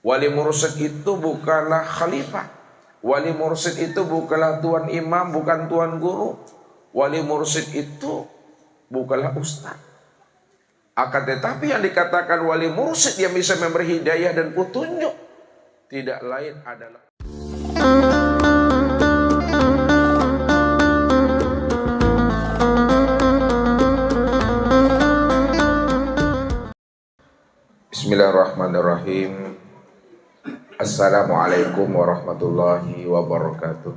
Wali mursyid itu bukanlah khalifah. Wali mursyid itu bukanlah tuan imam, bukan tuan guru. Wali mursyid itu bukanlah ustaz. Akan tetapi yang dikatakan wali mursyid yang bisa memberi hidayah dan petunjuk tidak lain adalah Bismillahirrahmanirrahim. Assalamualaikum warahmatullahi wabarakatuh.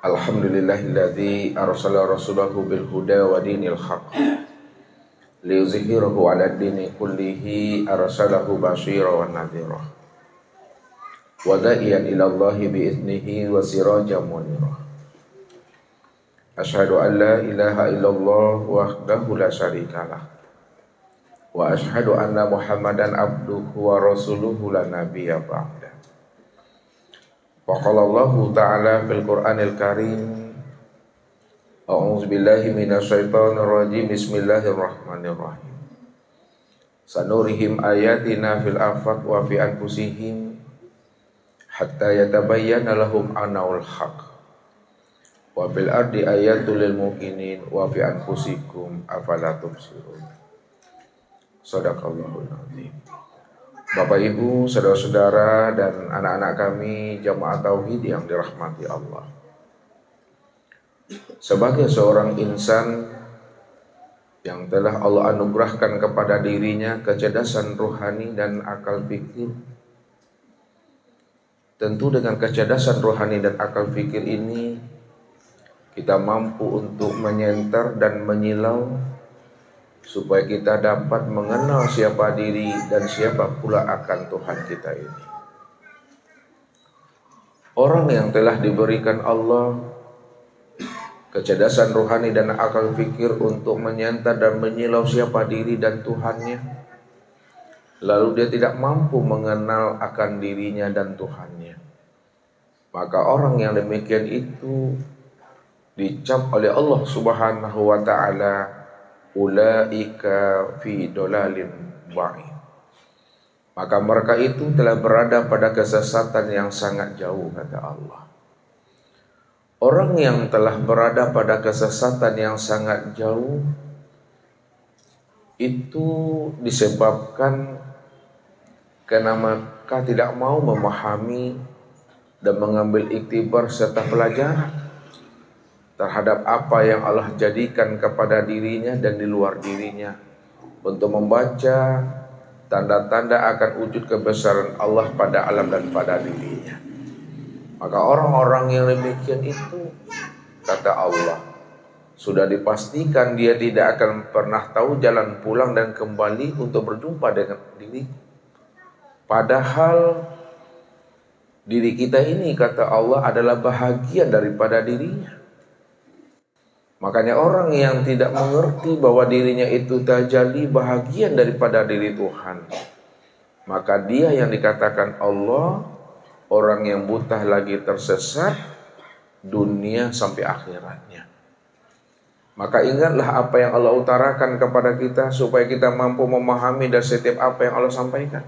Alhamdulillahilladzi arsala rasulahu bil huda wa dinil haqq liyuzhirahu 'ala ad-dini kullihi arsalahu basyira wan nadhira wa da'iyan ila Allahi bi idnihi wa sirajan munira. Asyhadu an la ilaha illallah wahdahu la syarikalah wa asyhadu anna Muhammadan abduhu wa rasuluhu la nabiyya ba'da. Wa qala Allah ta'ala fil Qur'anil Karim, a'udzu billahi minasyaitonir rajim, bismillahirrahmanirrahim. Sanurihim ayatina fil afaq wa fi anfusihim hatta yatabayyana lahum annahu al-haq. Wa fil ardi ayatul lil mu'minin wa fi anfusikum afala tubsirun. Shadaqallahul azim. Bapak Ibu, saudara-saudara dan anak-anak kami jamaah tauhid yang dirahmati Allah. Sebagai seorang insan yang telah Allah anugerahkan kepada dirinya kecerdasan rohani dan akal fikir, tentu dengan kecerdasan rohani dan akal fikir ini kita mampu untuk menyenter dan menyilau supaya kita dapat mengenal siapa diri dan siapa pula akan Tuhan kita ini. Orang yang telah diberikan Allah kecerdasan rohani dan akal fikir untuk menyenter dan menyilau siapa diri dan Tuhannya, lalu dia tidak mampu mengenal akan dirinya dan Tuhannya, maka orang yang demikian itu dicap oleh Allah Subhanahu wa ta'ala, ulaika fi dolalin ba'id. Maka mereka itu telah berada pada kesesatan yang sangat jauh, kata Allah. Orang yang telah berada pada kesesatan yang sangat jauh itu disebabkan karena mereka tidak mau memahami dan mengambil iktibar serta pelajaran terhadap apa yang Allah jadikan kepada dirinya dan di luar dirinya, untuk membaca tanda-tanda akan wujud kebesaran Allah pada alam dan pada dirinya. Maka orang-orang yang demikian itu, kata Allah, sudah dipastikan dia tidak akan pernah tahu jalan pulang dan kembali untuk berjumpa dengan diri. Padahal diri kita ini, kata Allah, adalah bahagian daripada dirinya. Makanya orang yang tidak mengerti bahwa dirinya itu tajalli bahagian daripada diri Tuhan, maka dia yang dikatakan Allah orang yang buta lagi tersesat dunia sampai akhiratnya. Maka ingatlah apa yang Allah utarakan kepada kita supaya kita mampu memahami dari setiap apa yang Allah sampaikan.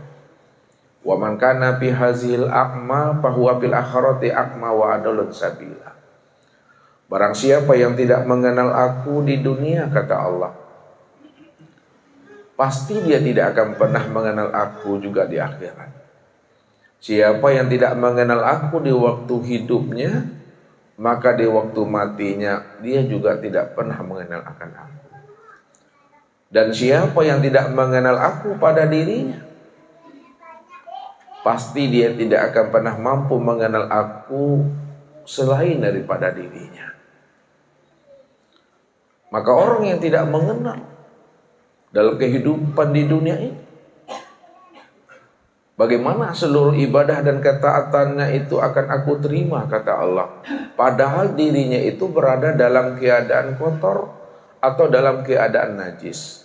Wa man kana fi hazil a'ma fa huwa fil akhirati a'ma wa adallun sabila. Barang siapa yang tidak mengenal aku di dunia, kata Allah, pasti dia tidak akan pernah mengenal aku juga di akhirat. Siapa yang tidak mengenal aku di waktu hidupnya, maka di waktu matinya dia juga tidak pernah mengenal akan aku. Dan siapa yang tidak mengenal aku pada dirinya, pasti dia tidak akan pernah mampu mengenal aku selain daripada dirinya. Maka orang yang tidak mengenal dalam kehidupan di dunia ini, bagaimana seluruh ibadah dan ketaatannya itu akan aku terima, kata Allah, padahal dirinya itu berada dalam keadaan kotor atau dalam keadaan najis.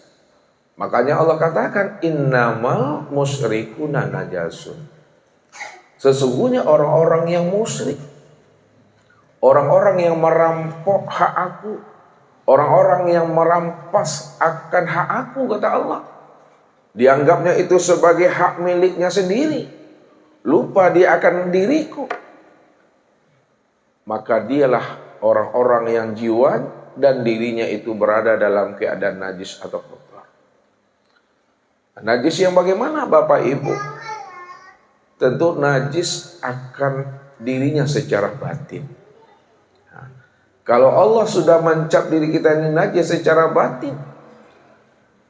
Makanya Allah katakan innamal musyrikuna najasun. Sesungguhnya orang-orang yang musyrik, orang-orang yang merampok hak aku, Orang-orang yang merampas akan hak aku, kata Allah, dianggapnya itu sebagai hak miliknya sendiri, lupa dia akan diriku. Maka dialah orang-orang yang jiwa dan dirinya itu berada dalam keadaan najis atau kotor. Najis yang bagaimana Bapak Ibu? Tentu najis akan dirinya secara batin. Kalau Allah sudah mencap diri kita ini najis secara batin,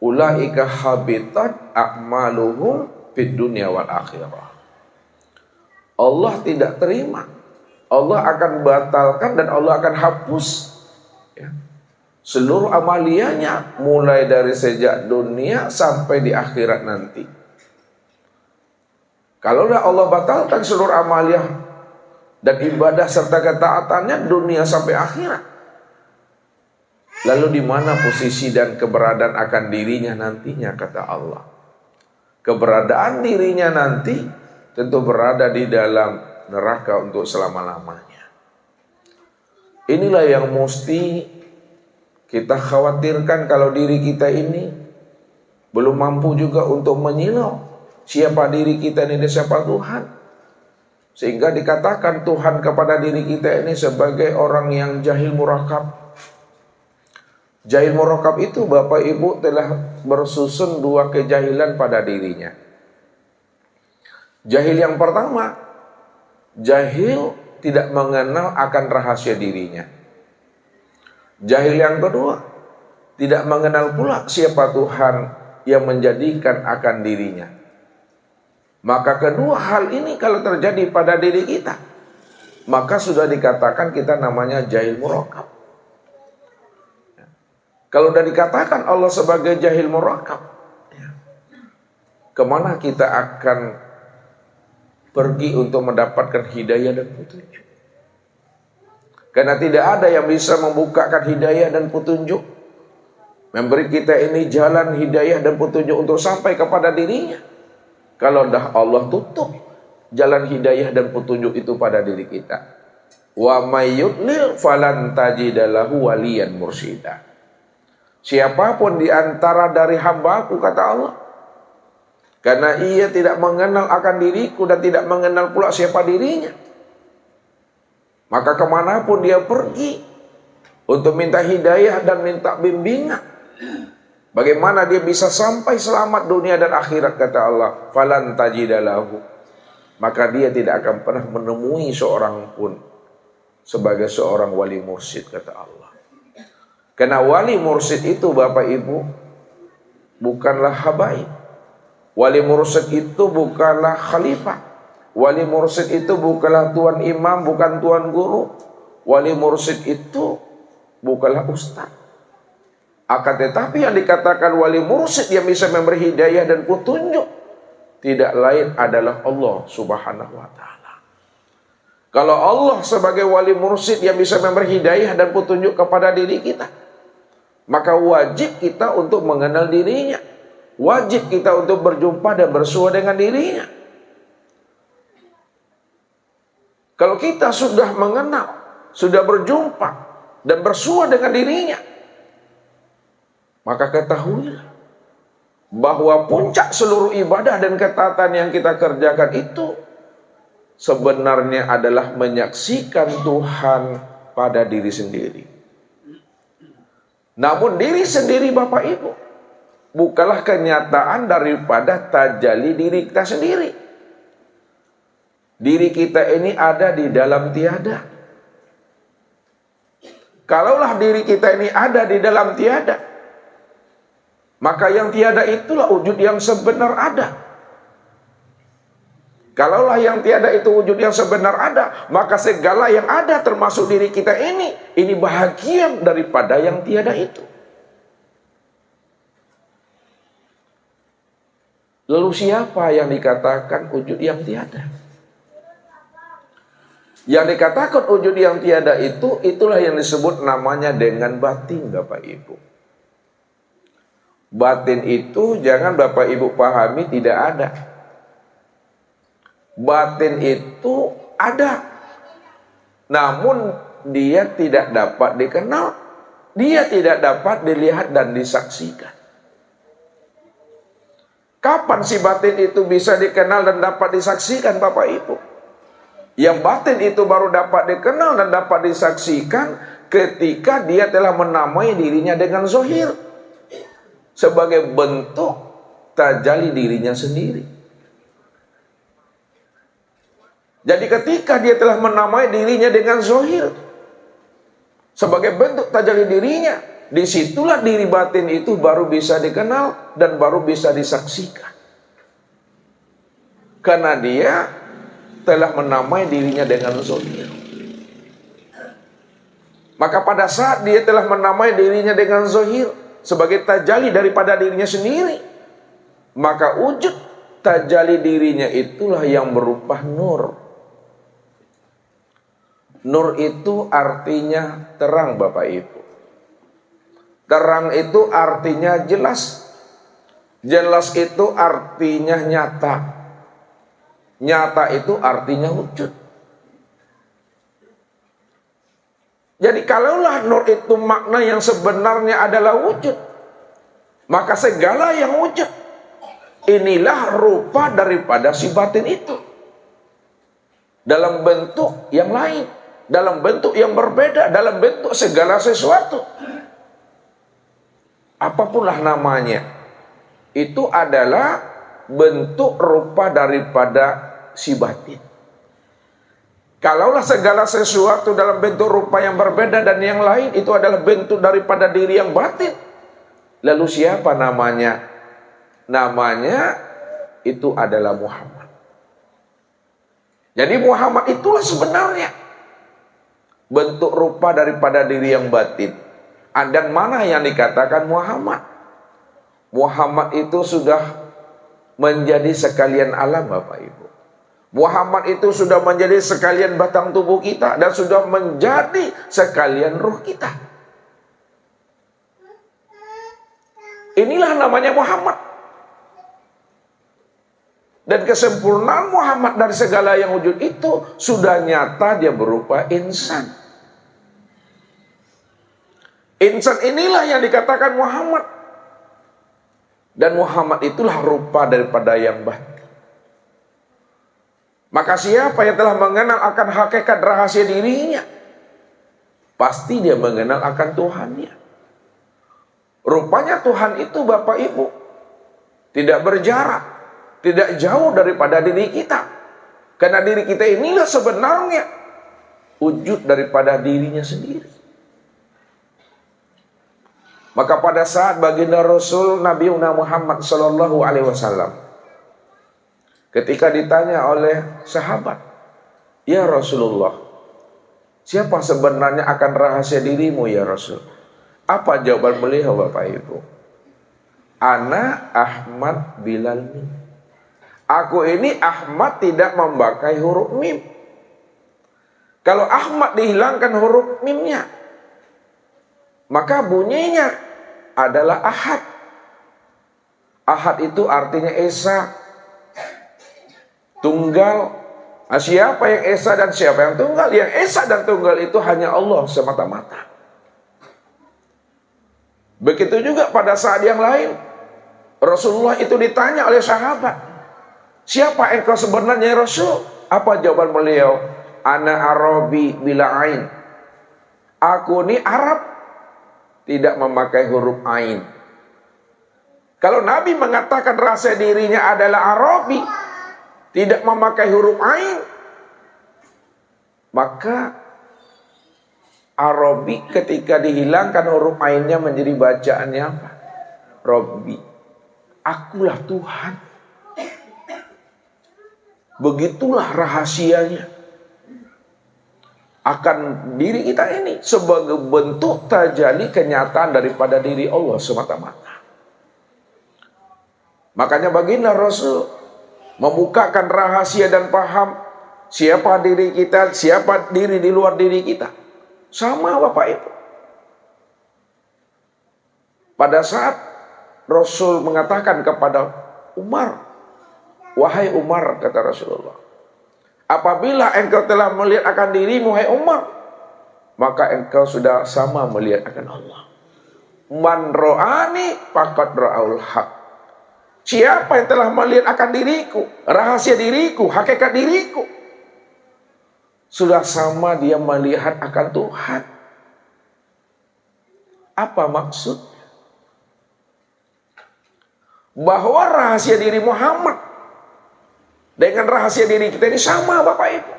ulaika habitat a'maluhum fid dunya wal akhirah. Allah tidak terima, Allah akan batalkan dan Allah akan hapus ya, seluruh amaliannya, mulai dari sejak dunia sampai di akhirat nanti. Kalau Allah batalkan seluruh amaliah dan ibadah serta ketaatannya dunia sampai akhirat, lalu di mana posisi dan keberadaan akan dirinya nantinya, kata Allah? Keberadaan dirinya nanti tentu berada di dalam neraka untuk selama-lamanya. Inilah yang mesti kita khawatirkan kalau diri kita ini belum mampu juga untuk menyilau siapa diri kita ini dan siapa Tuhan. Sehingga dikatakan Tuhan kepada diri kita ini sebagai orang yang jahil murakab. Jahil murakab itu Bapak Ibu telah bersusun dua kejahilan pada dirinya. Jahil yang pertama, jahil tidak mengenal akan rahasia dirinya. Jahil yang kedua, tidak mengenal pula siapa Tuhan yang menjadikan akan dirinya. Maka kedua hal ini kalau terjadi pada diri kita, maka sudah dikatakan kita namanya jahil murakab. Kalau sudah dikatakan Allah sebagai jahil murakab, kemana kita akan pergi untuk mendapatkan hidayah dan petunjuk? Karena tidak ada yang bisa membukakan hidayah dan petunjuk, memberi kita ini jalan hidayah dan petunjuk untuk sampai kepada dirinya, kalau dah Allah tutup jalan hidayah dan petunjuk itu pada diri kita. Wa may yudlil falan tajida lahu waliyan mursyida. Siapapun di antara dari hamba-Ku, kata Allah, karena ia tidak mengenal akan diriku dan tidak mengenal pula siapa dirinya, maka kemanapun dia pergi untuk minta hidayah dan minta bimbingan, bagaimana dia bisa sampai selamat dunia dan akhirat, kata Allah, falan tajidalahu, maka dia tidak akan pernah menemui seorang pun sebagai seorang wali mursyid, kata Allah. Karena wali mursyid itu Bapak Ibu bukanlah habaib. Wali mursyid itu bukanlah khalifah. Wali mursyid itu bukanlah tuan imam, bukan tuan guru. Wali mursyid itu bukanlah ustaz. Akan tetapi yang dikatakan wali mursyid yang bisa memberi hidayah dan petunjuk tidak lain adalah Allah Subhanahu wa ta'ala. Kalau Allah sebagai wali mursyid yang bisa memberi hidayah dan petunjuk kepada diri kita, maka wajib kita untuk mengenal dirinya. Wajib kita untuk berjumpa dan bersua dengan dirinya. Kalau kita sudah mengenal, sudah berjumpa dan bersua dengan dirinya, maka ketahuilah bahwa puncak seluruh ibadah dan ketaatan yang kita kerjakan itu sebenarnya adalah menyaksikan Tuhan pada diri sendiri. Namun diri sendiri Bapak Ibu bukanlah kenyataan daripada tajalli diri kita sendiri. Diri kita ini ada di dalam tiada. Kalaulah diri kita ini ada di dalam tiada, maka yang tiada itulah wujud yang sebenar ada. Kalaulah yang tiada itu wujud yang sebenar ada, maka segala yang ada termasuk diri kita ini bahagian daripada yang tiada itu. Lalu siapa yang dikatakan wujud yang tiada? Yang dikatakan wujud yang tiada itu, itulah yang disebut namanya dengan batin, Bapak Ibu. Batin itu jangan Bapak Ibu pahami tidak ada. Batin itu ada, namun dia tidak dapat dikenal, dia tidak dapat dilihat dan disaksikan. Kapan si batin itu bisa dikenal dan dapat disaksikan, Bapak Ibu? Yang batin itu baru dapat dikenal dan dapat disaksikan ketika dia telah menamai dirinya dengan zahir, sebagai bentuk tajalli dirinya sendiri. Jadi ketika dia telah menamai dirinya dengan zahir sebagai bentuk tajalli dirinya, disitulah diri batin itu baru bisa dikenal dan baru bisa disaksikan. Karena dia telah menamai dirinya dengan zahir. Maka pada saat dia telah menamai dirinya dengan zahir sebagai tajalli daripada dirinya sendiri, maka wujud tajalli dirinya itulah yang berupa nur. Nur itu artinya terang, Bapak Ibu. Terang itu artinya jelas. Jelas itu artinya nyata. Nyata itu artinya wujud. Jadi kalaulah nur itu makna yang sebenarnya adalah wujud, maka segala yang wujud inilah rupa daripada si batin itu, dalam bentuk yang lain, dalam bentuk yang berbeda, dalam bentuk segala sesuatu. Apapunlah namanya, itu adalah bentuk rupa daripada si batin. Kalaulah segala sesuatu dalam bentuk rupa yang berbeda dan yang lain itu adalah bentuk daripada diri yang batin, lalu siapa namanya? Namanya itu adalah Muhammad. Jadi Muhammad itulah sebenarnya bentuk rupa daripada diri yang batin. Dan mana yang dikatakan Muhammad? Muhammad itu sudah menjadi sekalian alam, Bapak Ibu. Muhammad itu sudah menjadi sekalian batang tubuh kita dan sudah menjadi sekalian ruh kita. Inilah namanya Muhammad. Dan kesempurnaan Muhammad dari segala yang wujud itu sudah nyata, dia berupa insan. Insan inilah yang dikatakan Muhammad. Dan Muhammad itulah rupa daripada yang batin. Maka siapa yang telah mengenal akan hakikat rahasia dirinya, pasti dia mengenal akan Tuhannya. Rupanya Tuhan itu, Bapak Ibu, tidak berjarak, tidak jauh daripada diri kita. Karena diri kita inilah sebenarnya wujud daripada dirinya sendiri. Maka pada saat baginda Rasul Nabi Muhammad SAW, ketika ditanya oleh sahabat, "Ya Rasulullah, siapa sebenarnya akan rahasia dirimu ya Rasul?" Apa jawaban beliau, Bapak Ibu? "Ana Ahmad Bilal Mim." Aku ini Ahmad tidak memakai huruf mim. Kalau Ahmad dihilangkan huruf mimnya, maka bunyinya adalah Ahad. Ahad itu artinya esa, tunggal. Siapa yang esa dan siapa yang tunggal? Yang esa dan tunggal itu hanya Allah semata-mata. Begitu juga pada saat yang lain, Rasulullah itu ditanya oleh sahabat, "Siapa engkau sebenarnya ya Rasul?" Apa jawaban beliau? "Ana Arabi bila ain." Aku ini Arab, tidak memakai huruf ain. Kalau Nabi mengatakan rahasia dirinya adalah Arabi, tidak memakai huruf ain, maka Arabi ketika dihilangkan huruf ainnya menjadi bacaannya apa? Rabbi. Akulah Tuhan. Begitulah rahasianya akan diri kita ini sebagai bentuk tajalli kenyataan daripada diri Allah semata-mata. Makanya baginda Rasul membukakan rahasia dan paham siapa diri kita, siapa diri di luar diri kita. Sama Bapak Ibu. Pada saat Rasul mengatakan kepada Umar, "Wahai Umar," kata Rasulullah, "apabila engkau telah melihat akan dirimu, hai Umar, maka engkau sudah sama melihat akan Allah. Man ro'ani faqad ra'aul haq. Siapa yang telah melihat akan diriku, rahasia diriku, hakikat diriku, sudah sama dia melihat akan Tuhan. Apa maksud? Bahwa rahasia diri Muhammad dengan rahasia diri kita ini sama, Bapak Ibu.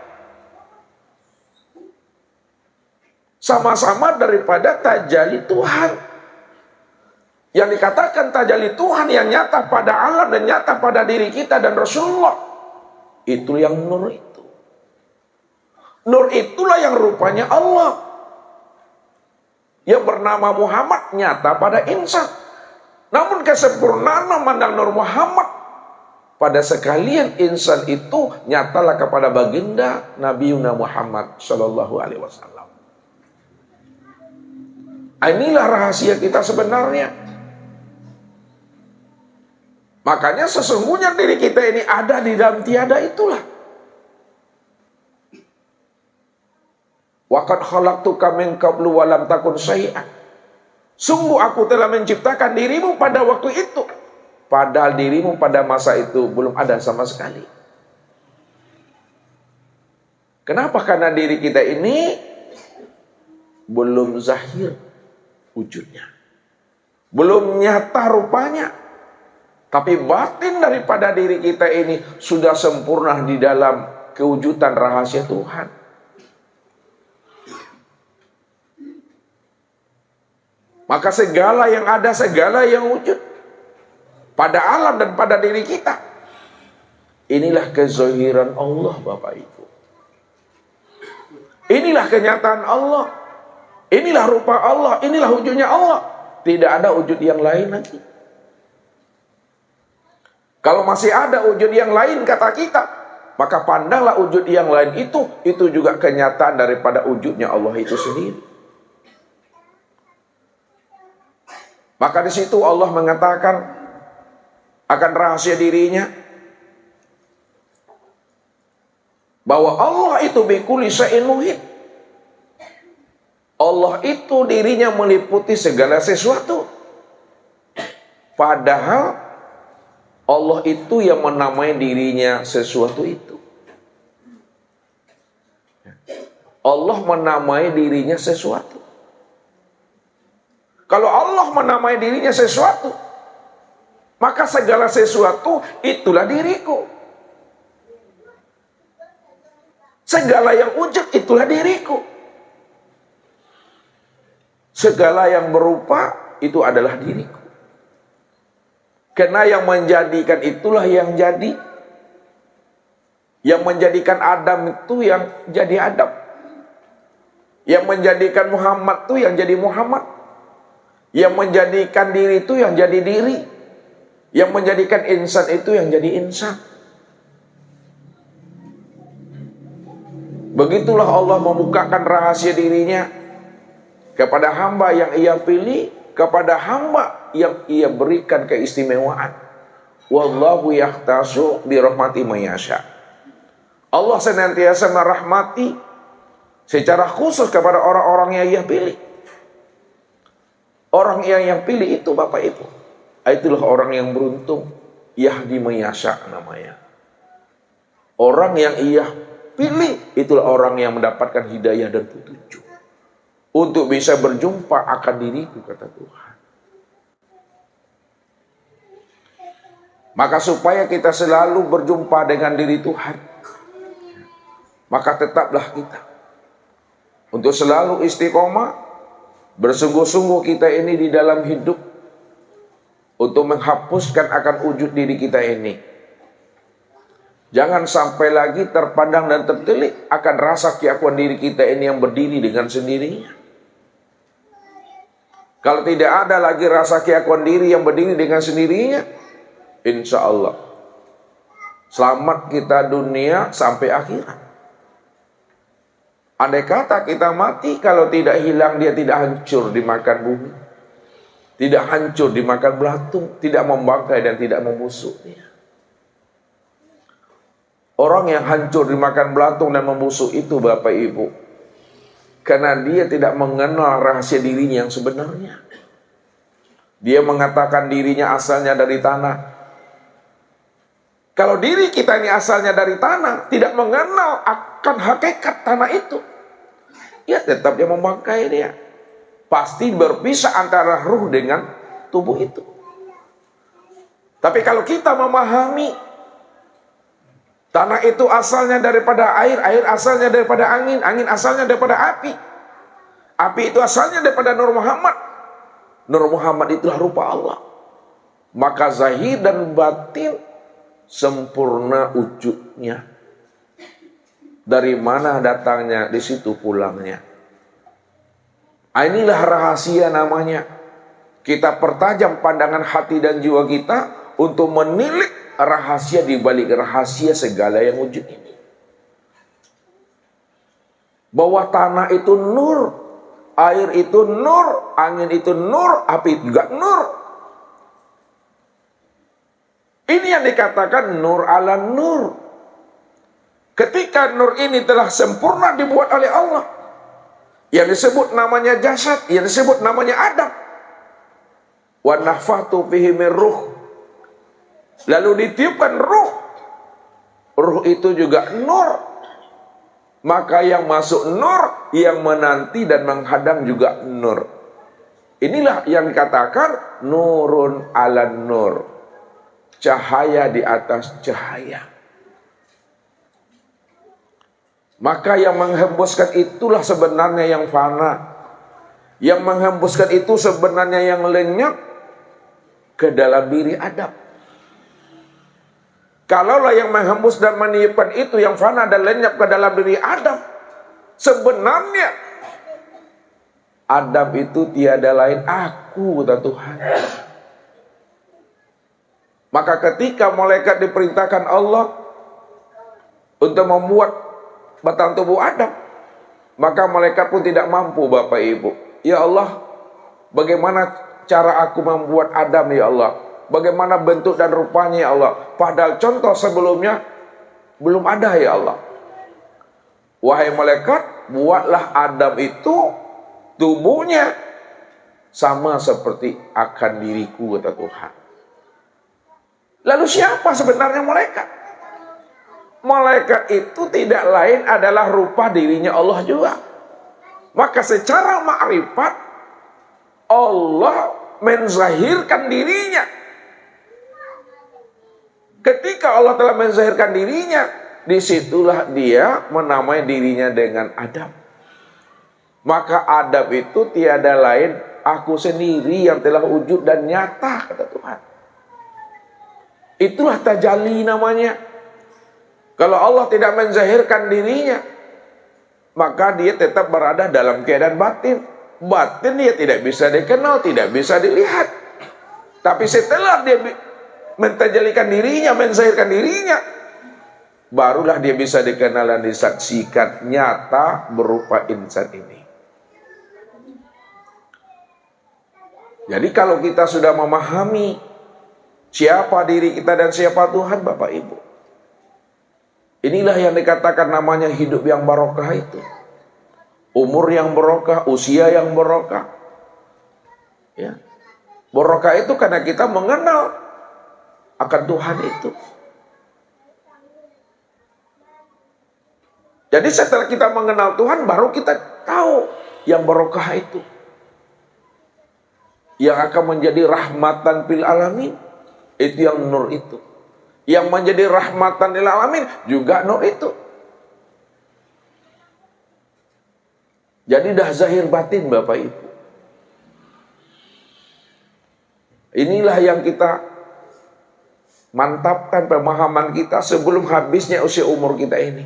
Sama-sama daripada tajalli Tuhan. Yang dikatakan tajalli Tuhan yang nyata pada alam dan nyata pada diri kita dan Rasulullah, itu yang nur itu. Nur itulah yang rupanya Allah, yang bernama Muhammad nyata pada insan. Namun kesempurnaan memandang Nur Muhammad pada sekalian insan itu nyatalah kepada baginda Nabi Muhammad Shallallahu Alaihi Wasallam. Inilah rahasia kita sebenarnya. Makanya sesungguhnya diri kita ini ada di dalam tiada itulah. Wa qad khalaqtuka min qablu wa lam takun syai'an. Sungguh aku telah menciptakan dirimu pada waktu itu, padahal dirimu pada masa itu belum ada sama sekali. Kenapa? Karena diri kita ini belum zahir wujudnya, belum nyata rupanya. Tapi batin daripada diri kita ini sudah sempurna di dalam kewujudan rahasia Tuhan. Maka segala yang ada, segala yang wujud pada alam dan pada diri kita, inilah kezahiran Allah, Bapak Ibu. Inilah kenyataan Allah. Inilah rupa Allah. Inilah wujudnya Allah. Tidak ada wujud yang lain lagi. Kalau masih ada wujud yang lain kata kita, maka pandanglah wujud yang lain itu juga kenyataan daripada wujudnya Allah itu sendiri. Maka di situ Allah mengatakan akan rahasia dirinya, bahwa Allah itu bikulli syai'in muhit. Allah itu dirinya meliputi segala sesuatu. Padahal Allah itu yang menamai dirinya sesuatu itu. Allah menamai dirinya sesuatu. Kalau Allah menamai dirinya sesuatu, maka segala sesuatu itulah diriku. Segala yang wujud itulah diriku. Segala yang berupa itu adalah diriku. Karena yang menjadikan itulah yang jadi. Yang menjadikan Adam itu yang jadi Adam. Yang menjadikan Muhammad itu yang jadi Muhammad. Yang menjadikan diri itu yang jadi diri. Yang menjadikan insan itu yang jadi insan. Begitulah Allah membukakan rahasia dirinya kepada hamba yang ia pilih, kepada hamba yang ia berikan keistimewaan. Wallahu yahtasu bi rahmati may yasha. Allah senantiasa merahmati secara khusus kepada orang-orang yang ia pilih. Orang yang pilih itu Bapak Ibu, itulah orang yang beruntung. Yahdi may yasha namanya. Orang yang ia pilih itulah orang yang mendapatkan hidayah dan petunjuk untuk bisa berjumpa akan diriku, kata Tuhan. Maka supaya kita selalu berjumpa dengan diri Tuhan, maka tetaplah kita untuk selalu istiqomah, bersungguh-sungguh kita ini di dalam hidup untuk menghapuskan akan wujud diri kita ini. Jangan sampai lagi terpandang dan tertelik akan rasa keakuan diri kita ini yang berdiri dengan sendirinya. Kalau tidak ada lagi rasa keakuan diri yang berdiri dengan sendirinya, insya Allah selamat kita dunia sampai akhirat. Andai kata kita mati, kalau tidak hilang dia tidak hancur dimakan bumi, tidak hancur dimakan belatung, tidak membangkai dan tidak membusuk dia. Orang yang hancur dimakan belatung dan membusuk itu Bapak Ibu, Karena dia tidak mengenal rahasia dirinya yang sebenarnya. Dia mengatakan dirinya asalnya dari tanah. Kalau diri kita ini asalnya dari tanah, tidak mengenal akan hakikat tanah itu, ya tetap dia membangkai dia. Pasti berpisah antara ruh dengan tubuh itu. Tapi kalau kita memahami tanah itu asalnya daripada air, air asalnya daripada angin, angin asalnya daripada api, api itu asalnya daripada Nur Muhammad, Nur Muhammad itulah rupa Allah. Maka zahir dan batin sempurna wujudnya. Dari mana datangnya, di situ pulangnya. Inilah rahasia namanya. Kita pertajam pandangan hati dan jiwa kita untuk menilik rahasia di balik rahasia segala yang wujud ini. Bahwa tanah itu nur, air itu nur, angin itu nur, api juga nur. Ini yang dikatakan nur ala nur. Ketika nur ini telah sempurna dibuat oleh Allah, yang disebut namanya jasad, yang disebut namanya Adam. Wa nafatu fihi min ruh. Lalu ditiupkan ruh. Ruh itu juga nur. Maka yang masuk nur, yang menanti dan menghadang juga nur. Inilah yang dikatakan nurun ala nur. Cahaya di atas cahaya. Maka yang menghembuskan itulah sebenarnya yang fana. Yang menghembuskan itu sebenarnya yang lenyap ke dalam diri Adam. Kalaulah yang menghembus dan meniupkan itu yang fana dan lenyap ke dalam diri Adam, sebenarnya Adam itu tiada lain aku, kata Tuhan. Maka ketika malaikat diperintahkan Allah untuk membuat batang tubuh Adam, maka malaikat pun tidak mampu, Bapak Ibu. Ya Allah, bagaimana cara aku membuat Adam, ya Allah? Bagaimana bentuk dan rupanya, ya Allah? Padahal contoh sebelumnya belum ada, ya Allah. Wahai malaikat, buatlah Adam itu tubuhnya sama seperti akan diriku, kata Tuhan. Lalu siapa sebenarnya malaikat? Malaikat itu tidak lain adalah rupa dirinya Allah juga. Maka secara ma'rifat Allah menzahirkan dirinya. Ketika Allah telah menzahirkan dirinya, disitulah dia menamai dirinya dengan Adam. Maka Adam itu tiada lain aku sendiri yang telah wujud dan nyata, kata Tuhan. Itulah tajalli namanya. Kalau Allah tidak menzahirkan dirinya, maka dia tetap berada dalam keadaan batin. Batin dia tidak bisa dikenal, tidak bisa dilihat. Tapi setelah dia mentajalikan dirinya, menzahirkan dirinya, barulah dia bisa dikenal dan disaksikan nyata berupa insan ini. Jadi kalau kita sudah memahami siapa diri kita dan siapa Tuhan, Bapak Ibu, inilah yang dikatakan namanya hidup yang barokah itu. Umur yang barokah, usia yang barokah. Ya. Barokah itu karena kita mengenal akan Tuhan itu. Jadi setelah kita mengenal Tuhan, baru kita tahu yang barokah itu, yang akan menjadi rahmatan fil alamin, itu yang nur itu. Yang menjadi rahmatan lil alamin juga nur itu. Jadi dah zahir batin, Bapak Ibu. Inilah yang kita mantapkan pemahaman kita sebelum habisnya usia umur kita ini.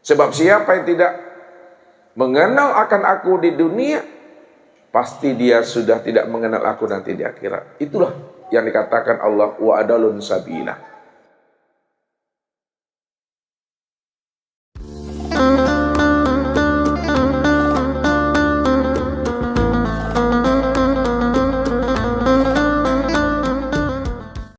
Sebab siapa yang tidak mengenal akan aku di dunia, pasti dia sudah tidak mengenal aku nanti di akhirat. Itulah yang dikatakan Allah wa adalun sabila.